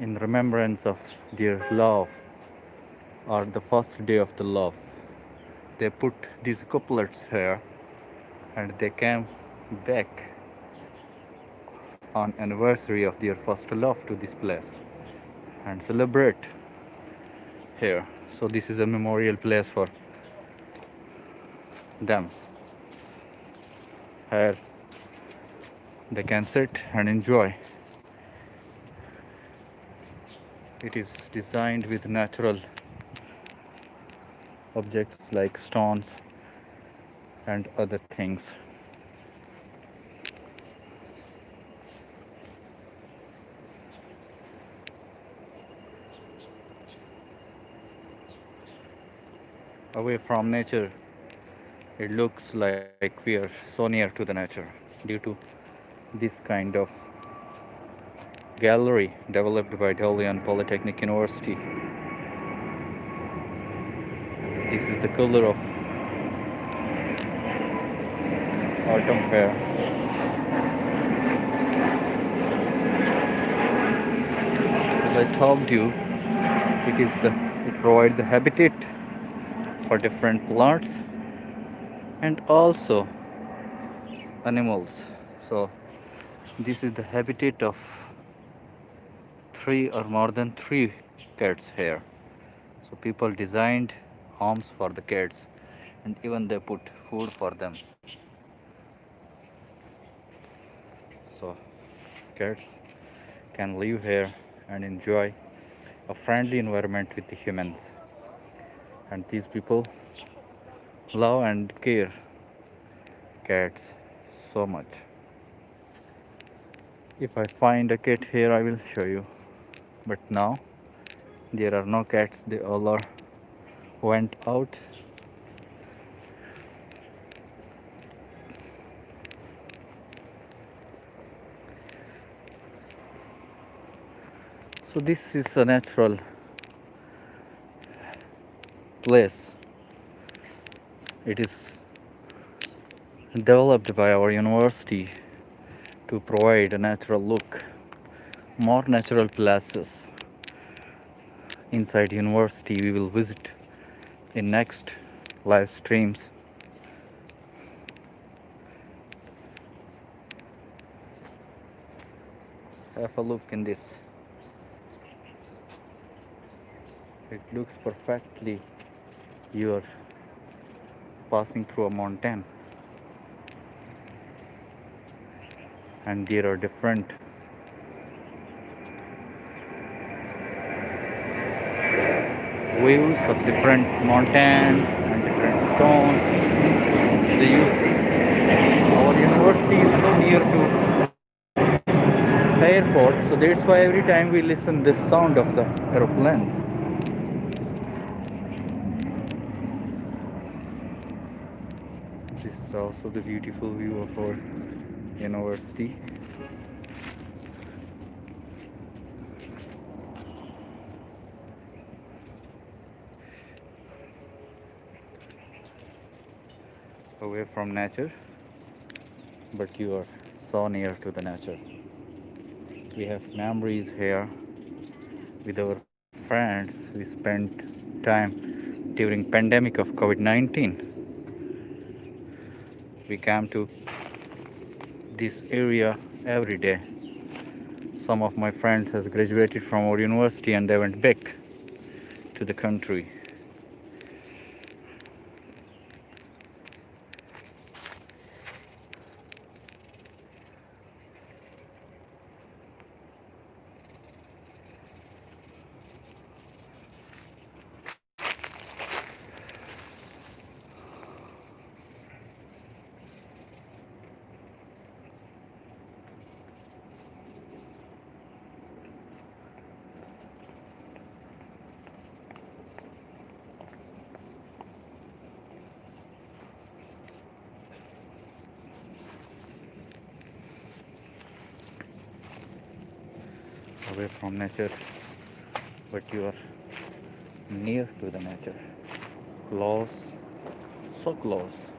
in remembrance of their love or the first day of the love. They put these couplets here and they came back on anniversary of their first love to this place and celebrate here. So this is a memorial place for them. Here they can sit and enjoy. It is designed with natural objects like stones and other things. Away from nature, it looks like we are so near to the nature due to this kind of gallery developed by Dalian Polytechnic University. This is the color of autumn here. As I told you, it provides the habitat for different plants and also animals. So this is the habitat of three or more than three cats here. So people designed homes for the cats and even they put food for them. So cats can live here and enjoy a friendly environment with the humans. And these people love and care cats so much. If I find a cat here, I will show you. But now there are no cats, they all are went out. So this is a natural place. It is developed by our university to provide a natural look, more natural places inside university we will visit in next live streams. Have a look in this. It looks perfectly you are passing through a mountain and there are different views of different mountains and different stones they used. Our university is so near to airport, so that's why every time we listen the sound of the aeroplanes. This is also the beautiful view of our university. Away from nature, but you are so near to the nature. We have memories here with our friends. We spent time during pandemic of COVID-19. We came to this area every day. Some of my friends has graduated from our university and they went back to the country. Away from nature, but you are near to the nature. Close, so close.